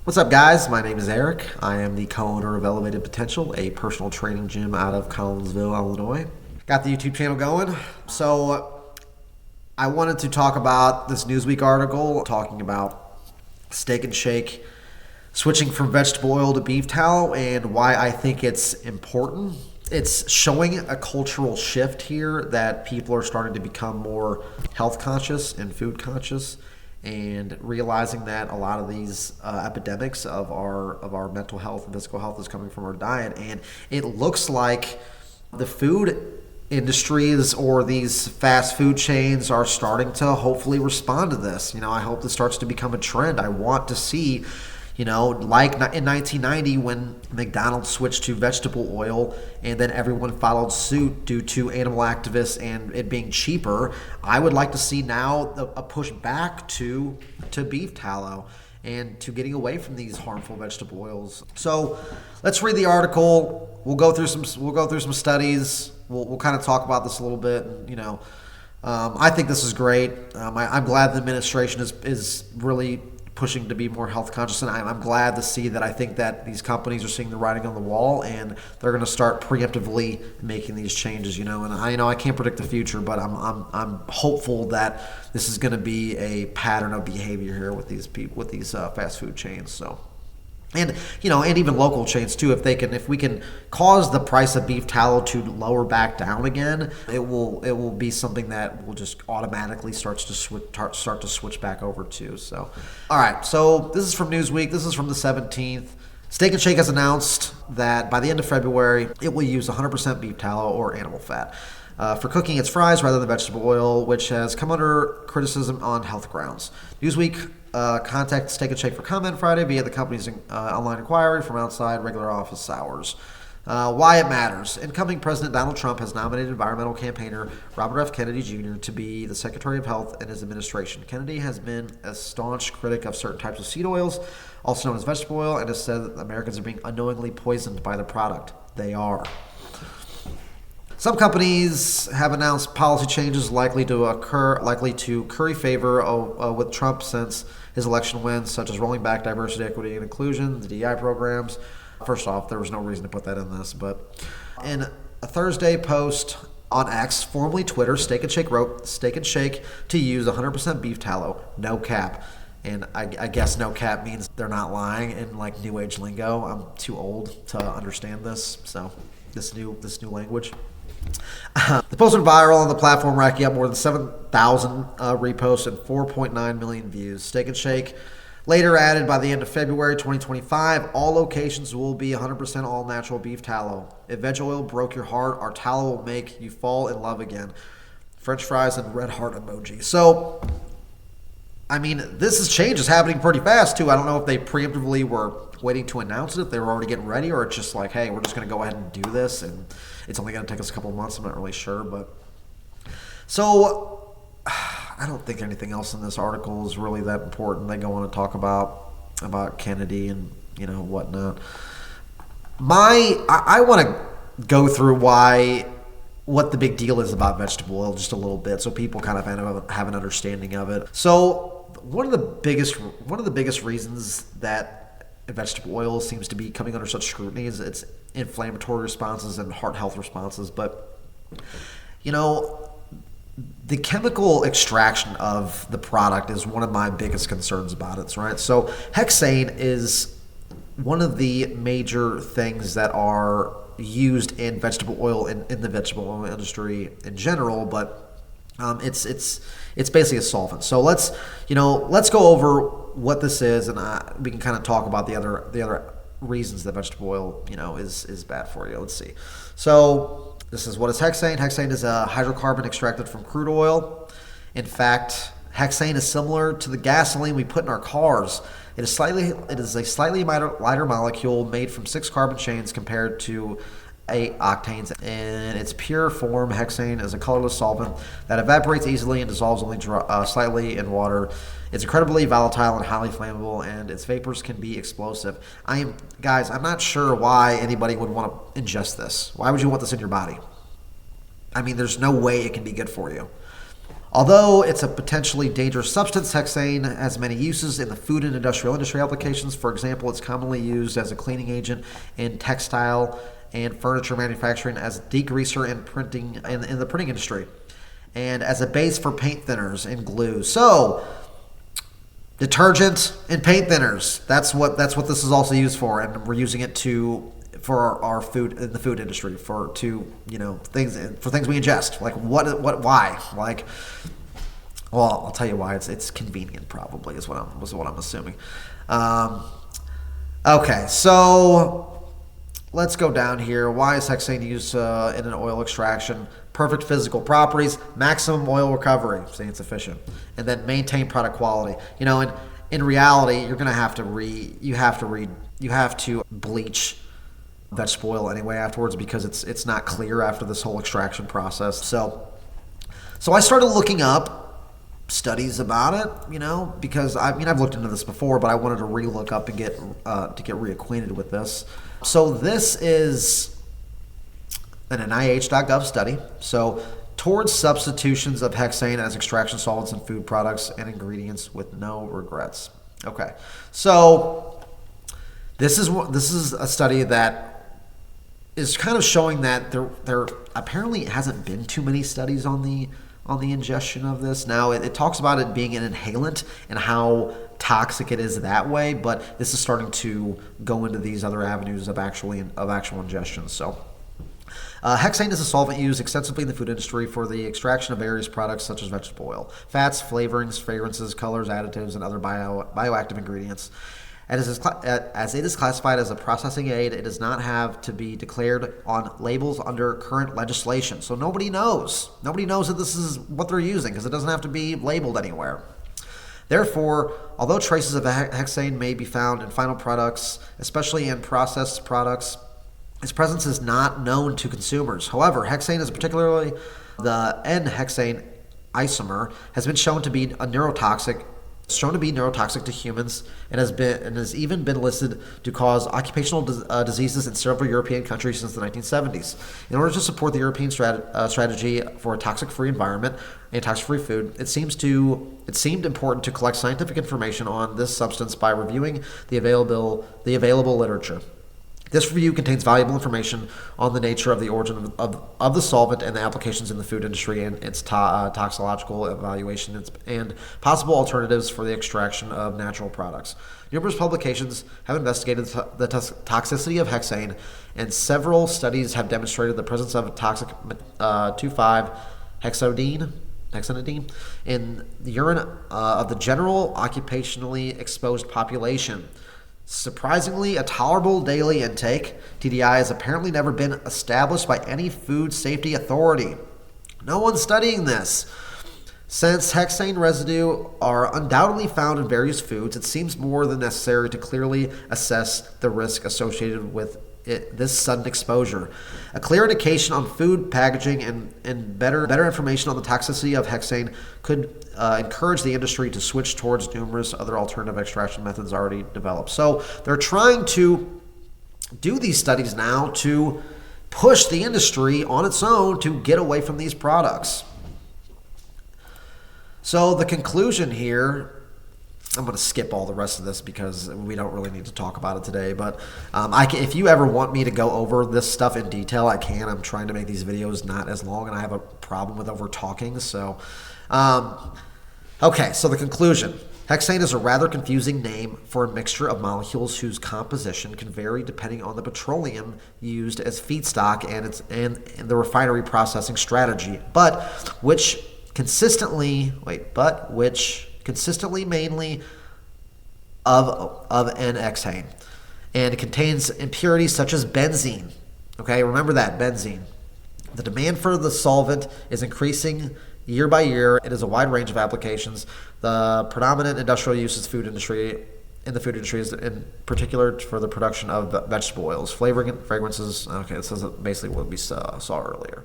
What's up, guys? My name is Eric. I am the co-owner of Elevated Potential, a personal training gym out of Collinsville, Illinois. Got the YouTube channel going. So I wanted to talk about this Newsweek article talking about Steak and Shake switching from vegetable oil to beef tallow and why I think it's important. It's showing a cultural shift here that people are starting to become more health conscious and food conscious, and realizing that a lot of these epidemics of our mental health and physical health is coming from our diet. And it looks like the food industries or these fast food chains are starting to hopefully respond to this. I hope this starts to become a trend. I want to see, like in 1990 when McDonald's switched to vegetable oil and then everyone followed suit due to animal activists and it being cheaper. I would like to see now a push back to beef tallow and to getting away from these harmful vegetable oils. So let's read the article. We'll go through some studies. We'll kind of talk about this a little bit. I think this is great. I'm glad the administration is really pushing to be more health conscious, and I'm glad to see that. I think that these companies are seeing the writing on the wall, and they're going to start preemptively making these changes. And I can't predict the future, but I'm hopeful that this is going to be a pattern of behavior here with these people, with these fast food chains. So. And even local chains too. If we can cause the price of beef tallow to lower back down again, it will be something that will just automatically start to switch back over to. So, all right. So this is from Newsweek. This is from the 17th. Steak and Shake has announced that by the end of February, it will use 100% beef tallow or animal fat for cooking its fries rather than vegetable oil, which has come under criticism on health grounds. Newsweek contact Steak and Shake for comment Friday via the company's online inquiry from outside regular office hours. Why it matters. Incoming President Donald Trump has nominated environmental campaigner Robert F. Kennedy Jr. to be the Secretary of Health in his administration. Kennedy has been a staunch critic of certain types of seed oils, also known as vegetable oil, and has said that Americans are being unknowingly poisoned by the product. They are. Some companies have announced policy changes likely to curry favor with Trump since his election wins, such as rolling back diversity, equity, and inclusion, the DEI programs. First off, there was no reason to put that in this, but in a Thursday post on X, formerly Twitter, Steak and Shake wrote, Steak and Shake to use 100% beef tallow, no cap. And I guess no cap means they're not lying in like new age lingo. I'm too old to understand this, so this new language. The post went viral on the platform, racking up more than 7,000 reposts and 4.9 million views. Steak and Shake later added, by the end of February 2025, all locations will be 100% all natural beef tallow. If veg oil broke your heart, our tallow will make you fall in love again. French fries and red heart emoji. So, this change is happening pretty fast too. I don't know if they preemptively were waiting to announce it, if they were already getting ready, or it's just like, hey, we're just going to go ahead and do this, and it's only going to take us a couple of months. I'm not really sure, but so I don't think anything else in this article is really that important. They go on to talk about Kennedy and whatnot. I want to go through what the big deal is about vegetable oil just a little bit, so people kind of have an understanding of it. So one of the biggest reasons that vegetable oil seems to be coming under such scrutiny is its inflammatory responses and heart health responses. But the chemical extraction of the product is one of my biggest concerns about it, right? So hexane is one of the major things that are used in vegetable oil in the vegetable oil industry in general, but it's basically a solvent. So let's go over what this is, and we can kind of talk about the other reasons that vegetable oil is bad for you. Let's see. So this is what is hexane. Hexane is a hydrocarbon extracted from crude oil. In fact, hexane is similar to the gasoline we put in our cars. It is a slightly lighter molecule made from 6 carbon chains compared to 8 octanes. In its pure form, hexane is a colorless solvent that evaporates easily and dissolves only slightly in water. It's incredibly volatile and highly flammable, and its vapors can be explosive. I'm not sure why anybody would want to ingest this. Why would you want this in your body? There's no way it can be good for you. Although it's a potentially dangerous substance, hexane has many uses in the food and industrial industry applications. For example, it's commonly used as a cleaning agent in textile and furniture manufacturing, as a degreaser in printing in the printing industry, and as a base for paint thinners and glue. So, detergent and paint thinners. That's what this is also used for, and we're using it for our food in the food industry things we ingest. Like why? Like, well, I'll tell you why. It's convenient, probably is what I'm assuming. Okay, so let's go down here. Why is hexane used in an oil extraction? Perfect physical properties, maximum oil recovery, saying it's efficient, and then maintain product quality. And in reality, you're gonna have to bleach vegetable oil anyway afterwards, because it's not clear after this whole extraction process. So I started looking up studies about it, because I've looked into this before, but I wanted to re-look up and get reacquainted with this. So this is an NIH.gov study. So, towards substitutions of hexane as extraction solvents in food products and ingredients with no regrets. Okay, so this is a study that is kind of showing that there apparently hasn't been too many studies on the ingestion of this. Now it talks about it being an inhalant and how toxic it is that way, but this is starting to go into these other avenues of actual ingestion. So hexane is a solvent used extensively in the food industry for the extraction of various products such as vegetable oil, fats, flavorings, fragrances, colors, additives, and other bioactive ingredients. And as it is classified as a processing aid, it does not have to be declared on labels under current legislation. So nobody knows. Nobody knows that this is what they're using, because it doesn't have to be labeled anywhere. Therefore, although traces of hexane may be found in final products, especially in processed products, its presence is not known to consumers. However, hexane is particularly the N-hexane isomer has been shown to be neurotoxic to humans, and has even been listed to cause occupational diseases in several European countries since the 1970s. In order to support the European strategy for a toxic-free environment and toxic-free food, it seemed important to collect scientific information on this substance by reviewing the available literature. This review contains valuable information on the nature of the origin of the solvent and the applications in the food industry, and its toxicological evaluation and possible alternatives for the extraction of natural products. Numerous publications have investigated the toxicity of hexane, and several studies have demonstrated the presence of toxic 2,5-hexanidine in the urine of the general occupationally exposed population. Surprisingly, a tolerable daily intake, TDI, has apparently never been established by any food safety authority. No one's studying this. Since hexane residue are undoubtedly found in various foods, it seems more than necessary to clearly assess the risk associated with this sudden exposure. A clear indication on food packaging and better information on the toxicity of hexane could encourage the industry to switch towards numerous other alternative extraction methods already developed. So they're trying to do these studies now to push the industry on its own to get away from these products. So the conclusion here, I'm going to skip all the rest of this because we don't really need to talk about it today. But if you ever want me to go over this stuff in detail, I can. I'm trying to make these videos not as long, and I have a problem with over talking. So, okay, so the conclusion. Hexane is a rather confusing name for a mixture of molecules whose composition can vary depending on the petroleum used as feedstock and the refinery processing strategy, but which consistently mainly of N-hexane, and it contains impurities such as benzene. Okay, remember that, benzene. The demand for the solvent is increasing year by year. It has a wide range of applications. The predominant industrial use in the food industry is in particular for the production of vegetable oils, flavoring and fragrances. Okay, this is basically what we saw earlier.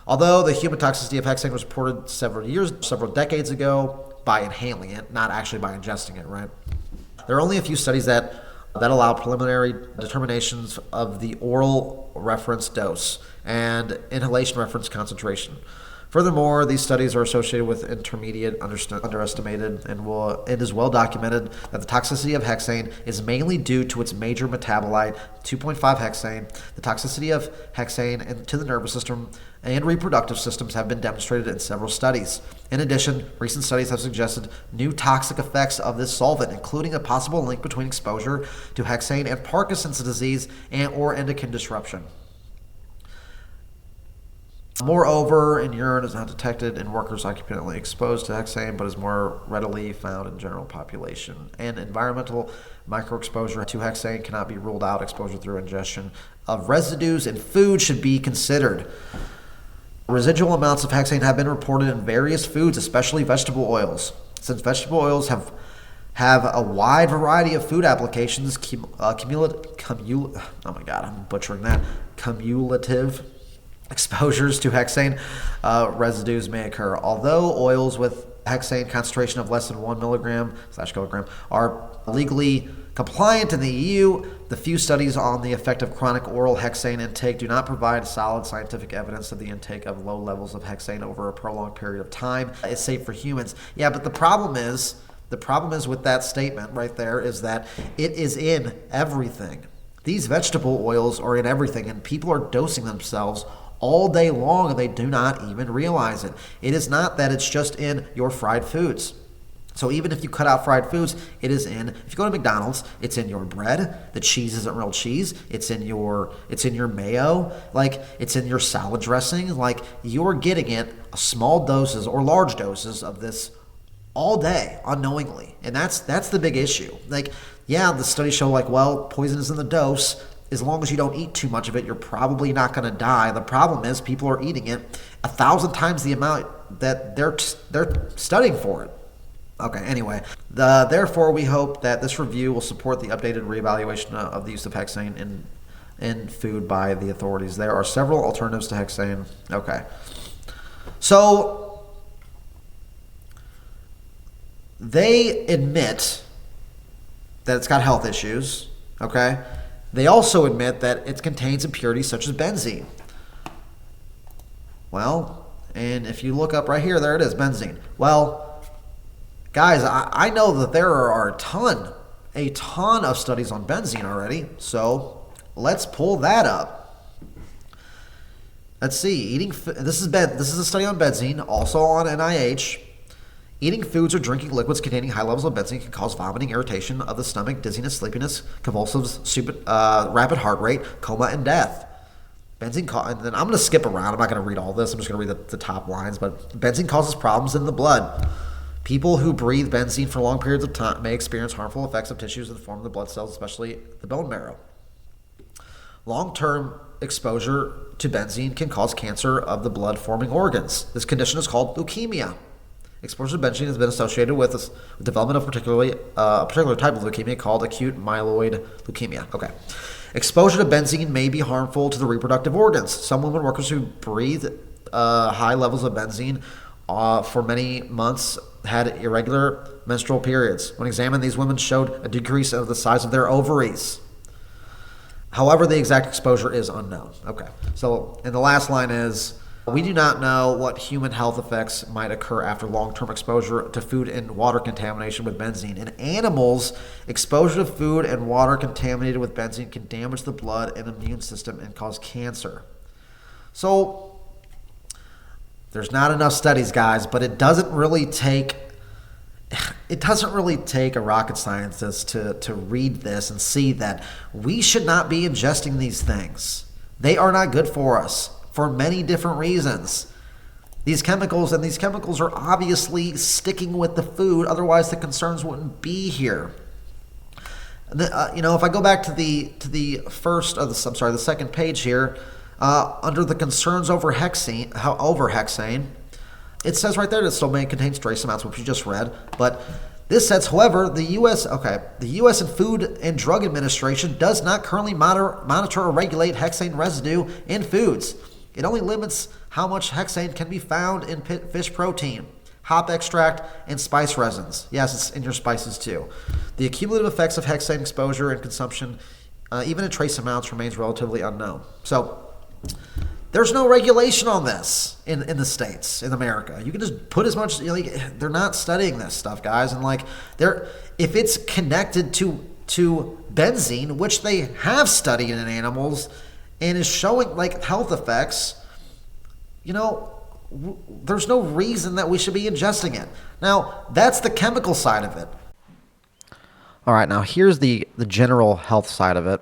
Although the human toxicity of hexane was reported several decades ago by inhaling it, not actually by ingesting it, right? There are only a few studies that allow preliminary determinations of the oral reference dose and inhalation reference concentration Furthermore, these studies are associated with intermediate underestimated, and it is well documented that the toxicity of hexane is mainly due to its major metabolite, 2.5 hexane. The toxicity of hexane to the nervous system and reproductive systems have been demonstrated in several studies. In addition, recent studies have suggested new toxic effects of this solvent, including a possible link between exposure to hexane and Parkinson's disease or endocrine disruption. Moreover, in urine is not detected in workers occupationally exposed to hexane, but is more readily found in general population. And environmental microexposure to hexane cannot be ruled out. Exposure through ingestion of residues in food should be considered. Residual amounts of hexane have been reported in various foods, especially vegetable oils. Since vegetable oils have a wide variety of food applications, cumulative exposures to hexane residues may occur. Although oils with hexane concentration of less than 1 milligram/kilogram are legally compliant in the EU, the few studies on the effect of chronic oral hexane intake do not provide solid scientific evidence that the intake of low levels of hexane over a prolonged period of time is safe for humans. Yeah, but the problem is with that statement right there is that it is in everything. These vegetable oils are in everything, and people are dosing themselves all day long, and they do not even realize it. It is not that it's just in your fried foods. So even if you cut out fried foods, it is in, if you go to McDonald's, it's in your bread. The cheese isn't real cheese. It's in your mayo. Like, it's in your salad dressing. Like, you're getting it small doses or large doses of this all day unknowingly. And that's the big issue. Like, yeah, the studies show like, well, poison is in the dose. As long as you don't eat too much of it, you're probably not going to die. The problem is people are eating it 1,000 times the amount that they're studying for it. Okay, anyway, therefore we hope that this review will support the updated reevaluation of the use of hexane in food by the authorities. There are several alternatives to hexane. Okay, so they admit that it's got health issues, okay? They also admit that it contains impurities such as benzene. Well, and if you look up right here, there it is, benzene. Well, guys, I know that there are a ton of studies on benzene already, so let's pull that up. Let's see, this is a study on benzene, also on NIH. Eating foods or drinking liquids containing high levels of benzene can cause vomiting, irritation of the stomach, dizziness, sleepiness, convulsives, rapid heart rate, coma, and death. Benzene, and then I'm going to skip around. I'm not going to read all this. I'm just going to read the top lines. But benzene causes problems in the blood. People who breathe benzene for long periods of time may experience harmful effects of tissues in the form of the blood cells, especially the bone marrow. Long-term exposure to benzene can cause cancer of the blood-forming organs. This condition is called leukemia. Exposure to benzene has been associated with the development of a particular type of leukemia called acute myeloid leukemia. Okay. Exposure to benzene may be harmful to the reproductive organs. Some women workers who breathe high levels of benzene for many months had irregular menstrual periods. When examined, these women showed a decrease of the size of their ovaries. However, the exact exposure is unknown. Okay. So, and the last line is, we do not know what human health effects might occur after long-term exposure to food and water contamination with benzene. In animals, exposure to food and water contaminated with benzene can damage the blood and immune system and cause cancer. So, there's not enough studies, guys, but it doesn't really take a rocket scientist to read this and see that we should not be ingesting these things. They are not good for us for many different reasons. These chemicals are obviously sticking with the food, otherwise the concerns wouldn't be here. If I go back to the second page here, under the concerns over hexane, it says right there that it still may contain trace amounts, which you just read, but this says, however, the U.S. and Food and Drug Administration does not currently monitor or regulate hexane residue in foods. It only limits how much hexane can be found in fish protein, hop extract, and spice resins. Yes, it's in your spices too. The cumulative effects of hexane exposure and consumption, even in trace amounts, remains relatively unknown. So, There's no regulation on this in the States, in America. You can just put as much, they're not studying this stuff, guys. And if it's connected to benzene, which they have studied in animals and is showing like health effects, there's no reason that we should be ingesting it. Now, that's the chemical side of it. All right, now here's the general health side of it.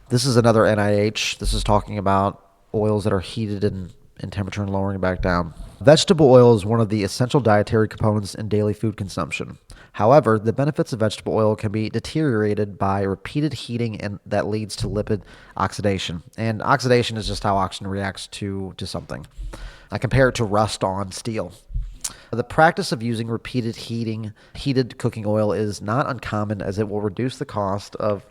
This is another NIH. This is talking about oils that are heated in temperature and lowering back down. Vegetable oil is one of the essential dietary components in daily food consumption. However, the benefits of vegetable oil can be deteriorated by repeated heating, and that leads to lipid oxidation. And oxidation is just how oxygen reacts to something. I compare it to rust on steel. The practice of using heated cooking oil is not uncommon, as it will reduce the cost of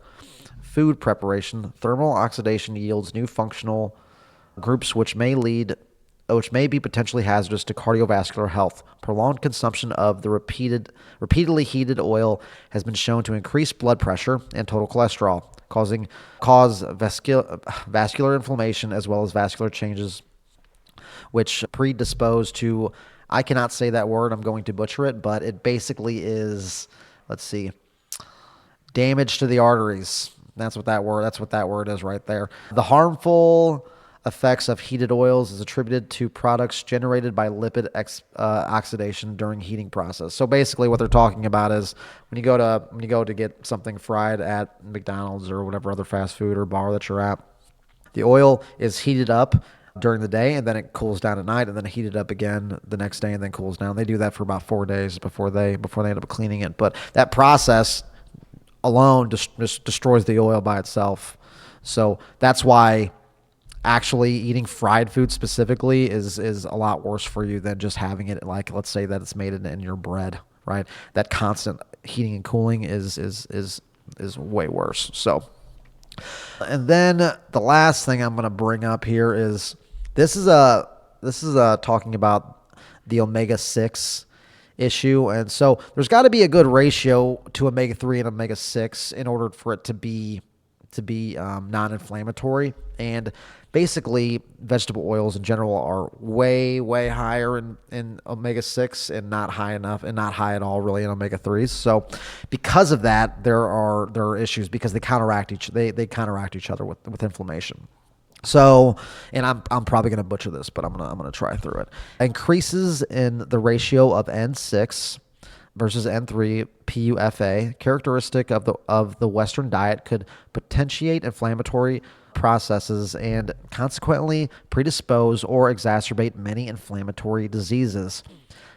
food preparation. Thermal oxidation yields new functional groups which may be potentially hazardous to cardiovascular health. Prolonged consumption of the repeatedly heated oil has been shown to increase blood pressure and total cholesterol, cause vascular inflammation as well as vascular changes, which predispose to, I cannot say that word, I'm going to butcher it, but it basically is, damage to the arteries. That's what that word is right there. The harmful effects of heated oils is attributed to products generated by lipid oxidation during heating process. So basically what they're talking about is when you go to get something fried at McDonald's or whatever other fast food or bar that you're at, the oil is heated up during the day and then it cools down at night and then heated up again the next day and then cools down. They do that for about 4 days before they end up cleaning it. But that process alone just destroys the oil by itself. So that's why actually eating fried food specifically is a lot worse for you than just having it, like, let's say that it's made in your bread, right? That constant heating and cooling is way worse. So, and then the last thing I'm going to bring up here is this is talking about the omega-6 issue. And so there's got to be a good ratio to omega-3 and omega-6 in order for it to be non-inflammatory. And basically vegetable oils in general are way, way higher in omega-6 and not high enough and not high at all really in omega-3s. So because of that, there are issues because they counteract each other with inflammation. So, and I'm probably going to butcher this, but I'm going to try through it. Increases in the ratio of N6 versus N3 PUFA, characteristic of the Western diet, could potentiate inflammatory processes and consequently predispose or exacerbate many inflammatory diseases,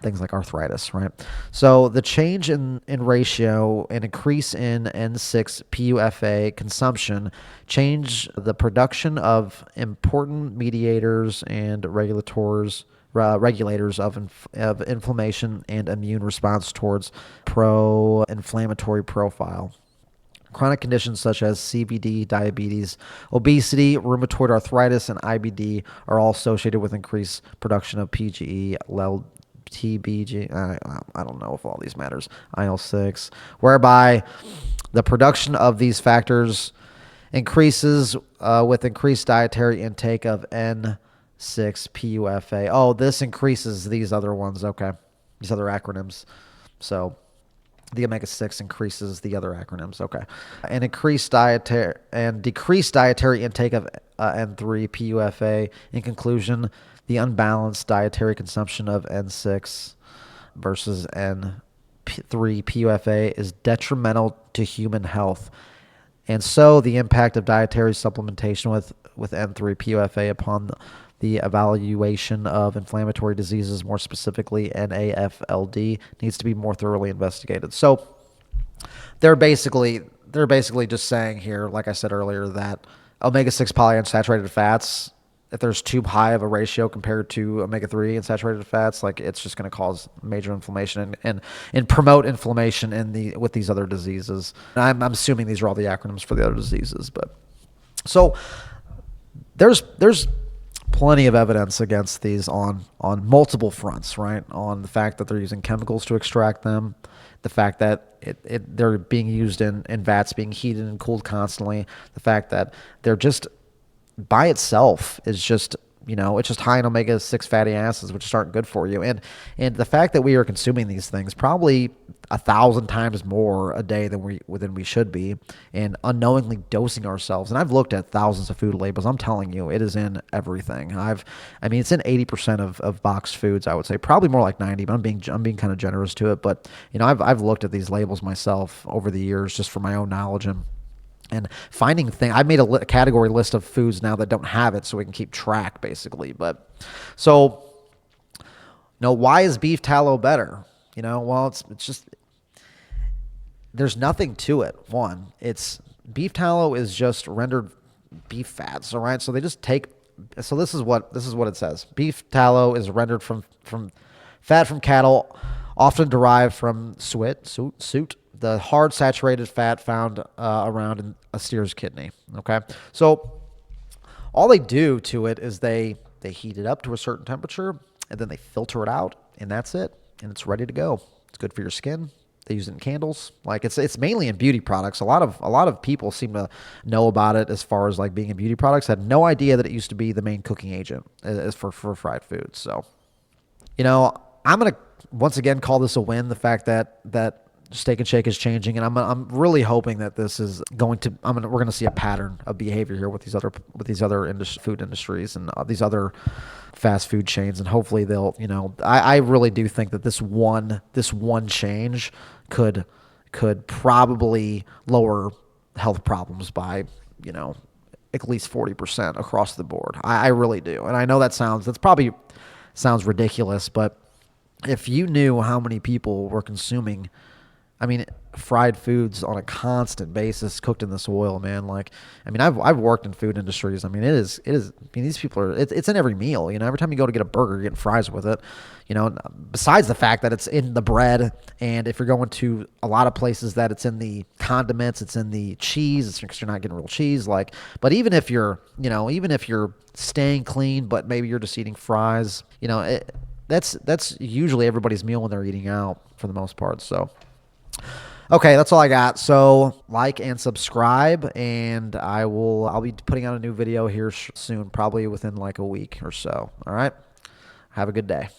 things like arthritis, right? So the change in ratio and increase in N6 PUFA consumption change the production of important mediators and regulators of inflammation and immune response towards pro-inflammatory profile. Chronic conditions such as CVD, diabetes, obesity, rheumatoid arthritis, and IBD are all associated with increased production of PGE, TBG, I don't know if all these matters, IL-6, whereby the production of these factors increases with increased dietary intake of N6-PUFA. Oh, this increases these other ones, okay, these other acronyms. So the omega-6 increases the other acronyms, okay. And decreased dietary intake of N3-PUFA. In conclusion, the unbalanced dietary consumption of N6 versus N3-PUFA is detrimental to human health. And so the impact of dietary supplementation with N3-PUFA upon the evaluation of inflammatory diseases, more specifically NAFLD, needs to be more thoroughly investigated. So they're basically just saying here, like I said earlier, that omega-6 polyunsaturated fats, if there's too high of a ratio compared to omega-3 and saturated fats, like it's just going to cause major inflammation and promote inflammation with these other diseases. And I'm assuming these are all the acronyms for the other diseases, but so there's plenty of evidence against these on multiple fronts, right? On the fact that they're using chemicals to extract them, the fact that they're being used in vats being heated and cooled constantly, the fact that they're just by itself is just, it's just high in omega-6 fatty acids, which just aren't good for you. And the fact that we are consuming these things probably 1,000 times more a day than we should be, and unknowingly dosing ourselves. And I've looked at thousands of food labels. I'm telling you, it is in everything. It's in 80% of boxed foods. I would say probably more like 90, but I'm being kind of generous to it. But I've looked at these labels myself over the years just for my own knowledge, and finding things. I made a category list of foods now that don't have it, so we can keep track, basically. But so, why is beef tallow better? Well, it's just, there's nothing to it. One, it's beef tallow is just rendered beef fats. All right, so they just take. So this is what it says. Beef tallow is rendered from fat from cattle, often derived from suet, the hard saturated fat found around in a steer's kidney. Okay, so all they do to it is they heat it up to a certain temperature, and then they filter it out, and that's it, and it's ready to go. It's good for your skin. They use it in candles. Like it's mainly in beauty products. A lot of people seem to know about it as far as like being in beauty products. Had no idea that it used to be the main cooking agent as for fried foods. So, I'm gonna once again call this a win. The fact that Steak and Shake is changing, and I'm really hoping that this is going to we're going to see a pattern of behavior here with these other food industries and these other fast food chains, and hopefully they'll I really do think that this one change could probably lower health problems by at least 40% across the board. I really do, and I know that's probably sounds ridiculous, but if you knew how many people were consuming fried foods on a constant basis, cooked in this oil, man. I've worked in food industries. It is. These people are. It's in every meal. Every time you go to get a burger, you're getting fries with it. Besides the fact that it's in the bread, and if you're going to a lot of places that it's in the condiments, it's in the cheese. It's because you're not getting real cheese. But even if you're staying clean, but maybe you're just eating fries, that's usually everybody's meal when they're eating out for the most part. So. Okay, that's all I got. So like and subscribe, and I'll be putting out a new video here soon, probably within like a week or so. All right. Have a good day.